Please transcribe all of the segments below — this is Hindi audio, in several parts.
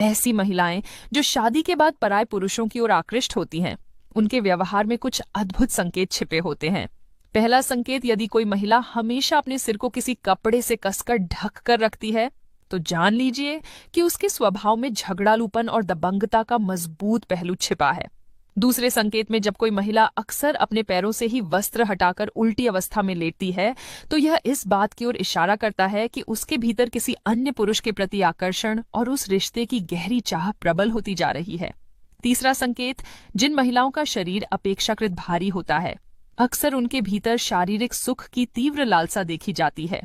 ऐसी महिलाएं जो शादी के बाद पराये पुरुषों की ओर आकृष्ट होती हैं, उनके व्यवहार में कुछ अद्भुत संकेत छिपे होते हैं। पहला संकेत, यदि कोई महिला हमेशा अपने सिर को किसी कपड़े से कसकर ढक कर रखती है, तो जान लीजिए कि उसके स्वभाव में झगड़ालूपन और दबंगता का मजबूत पहलू छिपा है। दूसरे संकेत में, जब कोई महिला अक्सर अपने पैरों से ही वस्त्र हटाकर उल्टी अवस्था में लेटती है, तो यह इस बात की ओर इशारा करता है कि उसके भीतर किसी अन्य पुरुष के प्रति आकर्षण और उस रिश्ते की गहरी चाह प्रबल होती जा रही है। तीसरा संकेत, जिन महिलाओं का शरीर अपेक्षाकृत भारी होता है, अक्सर उनके भीतर शारीरिक सुख की तीव्र लालसा देखी जाती है।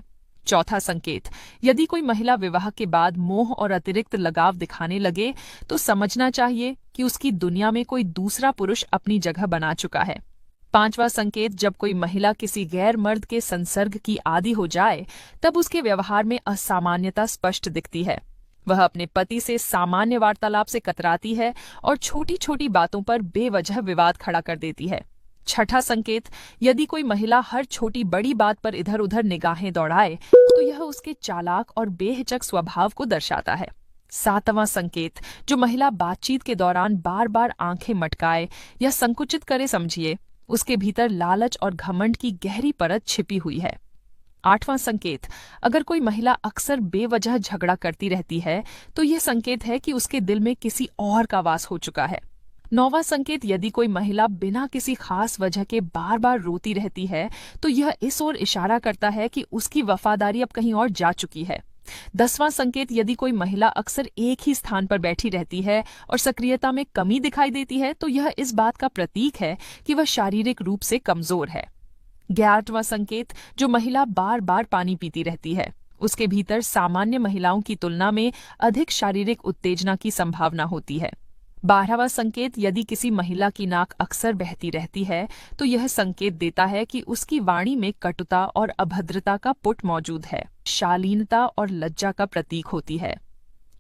चौथा संकेत, यदि कोई महिला विवाह के बाद मोह और अतिरिक्त लगाव दिखाने लगे, तो समझना चाहिए कि उसकी दुनिया में कोई दूसरा पुरुष अपनी जगह बना चुका है। पांचवा संकेत, जब कोई महिला किसी गैर मर्द के संसर्ग की आदी हो जाए, तब उसके व्यवहार में असामान्यता स्पष्ट दिखती है। वह अपने पति से सामान्य वार्तालाप से कतराती है और छोटी छोटी बातों पर बेवजह विवाद खड़ा कर देती है। छठा संकेत, यदि कोई महिला हर छोटी बड़ी बात पर इधर उधर निगाहें दौड़ाए, तो यह उसके चालाक और बेहिचक स्वभाव को दर्शाता है। सातवां संकेत, जो महिला बातचीत के दौरान बार बार आंखें मटकाए या संकुचित करे, समझिए उसके भीतर लालच और घमंड की गहरी परत छिपी हुई है। आठवां संकेत, अगर कोई महिला अक्सर बेवजह झगड़ा करती रहती है, तो यह संकेत है कि उसके दिल में किसी और का वास हो चुका है। नौवां संकेत, यदि कोई महिला बिना किसी खास वजह के बार बार रोती रहती है, तो यह इस ओर इशारा करता है कि उसकी वफादारी अब कहीं और जा चुकी है। 10वां संकेत, यदि कोई महिला अक्सर एक ही स्थान पर बैठी रहती है और सक्रियता में कमी दिखाई देती है, तो यह इस बात का प्रतीक है कि वह शारीरिक रूप से कमजोर है। 11वां संकेत, जो महिला बार बार पानी पीती रहती है, उसके भीतर सामान्य महिलाओं की तुलना में अधिक शारीरिक उत्तेजना की संभावना होती है। 12वां संकेत, यदि किसी महिला की नाक अक्सर बहती रहती है, तो यह संकेत देता है कि उसकी वाणी में कटुता और अभद्रता का पुट मौजूद है, शालीनता और लज्जा का प्रतीक होती है।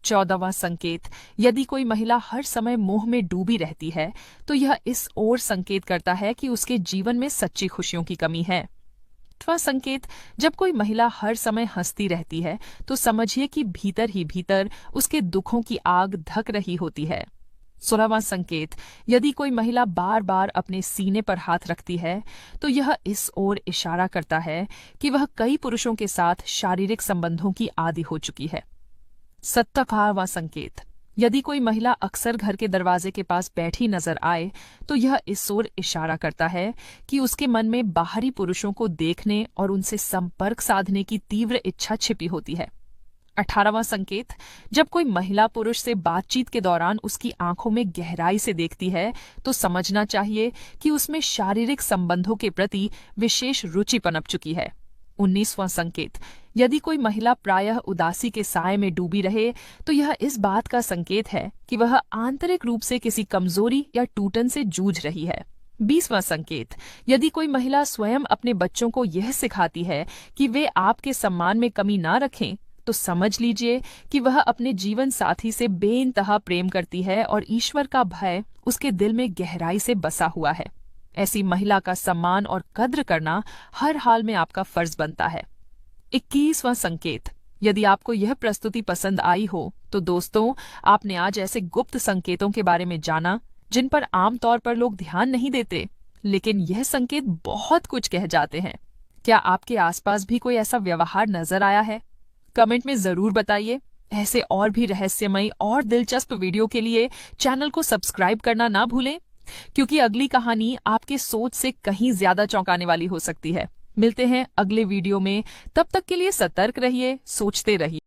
14वां संकेत, यदि कोई महिला हर समय मोह में डूबी रहती है, तो यह इस ओर संकेत करता है कि उसके जीवन में सच्ची खुशियों की कमी है। 8वां संकेत, जब कोई महिला हर समय हंसती रहती है, तो समझिए कि भीतर ही भीतर उसके दुखों की आग धक रही होती है। 16वां संकेत, यदि कोई महिला बार बार अपने सीने पर हाथ रखती है, तो यह इस ओर इशारा करता है कि वह कई पुरुषों के साथ शारीरिक संबंधों की आदी हो चुकी है। 17वां संकेत, यदि कोई महिला अक्सर घर के दरवाजे के पास बैठी नजर आए, तो यह इस ओर इशारा करता है कि उसके मन में बाहरी पुरुषों को देखने और उनसे संपर्क साधने की तीव्र इच्छा छिपी होती है। 18वां संकेत, जब कोई महिला पुरुष से बातचीत के दौरान उसकी आंखों में गहराई से देखती है, तो समझना चाहिए कि उसमें शारीरिक संबंधों के प्रति विशेष रुचि पनप चुकी है। 19वां संकेत, यदि कोई महिला प्रायः उदासी के साए में डूबी रहे, तो यह इस बात का संकेत है कि वह आंतरिक रूप से किसी कमजोरी या टूटन से जूझ रही है। 20वां संकेत, यदि कोई महिला स्वयं अपने बच्चों को यह सिखाती है कि वे आपके सम्मान में कमी ना रखें, तो समझ लीजिए कि वह अपने जीवन साथी से बेइंतहा प्रेम करती है और ईश्वर का भय उसके दिल में गहराई से बसा हुआ है। ऐसी महिला का सम्मान और कद्र करना हर हाल में आपका फर्ज बनता है। 21वां संकेत, यदि आपको यह प्रस्तुति पसंद आई हो, तो दोस्तों, आपने आज ऐसे गुप्त संकेतों के बारे में जाना जिन पर आमतौर पर लोग ध्यान नहीं देते, लेकिन यह संकेत बहुत कुछ कह जाते हैं। क्या आपके आसपास भी कोई ऐसा व्यवहार नजर आया है? कमेंट में जरूर बताइए। ऐसे और भी रहस्यमयी और दिलचस्प वीडियो के लिए चैनल को सब्सक्राइब करना ना भूलें, क्योंकि अगली कहानी आपके सोच से कहीं ज्यादा चौंकाने वाली हो सकती है। मिलते हैं अगले वीडियो में, तब तक के लिए सतर्क रहिए, सोचते रहिए।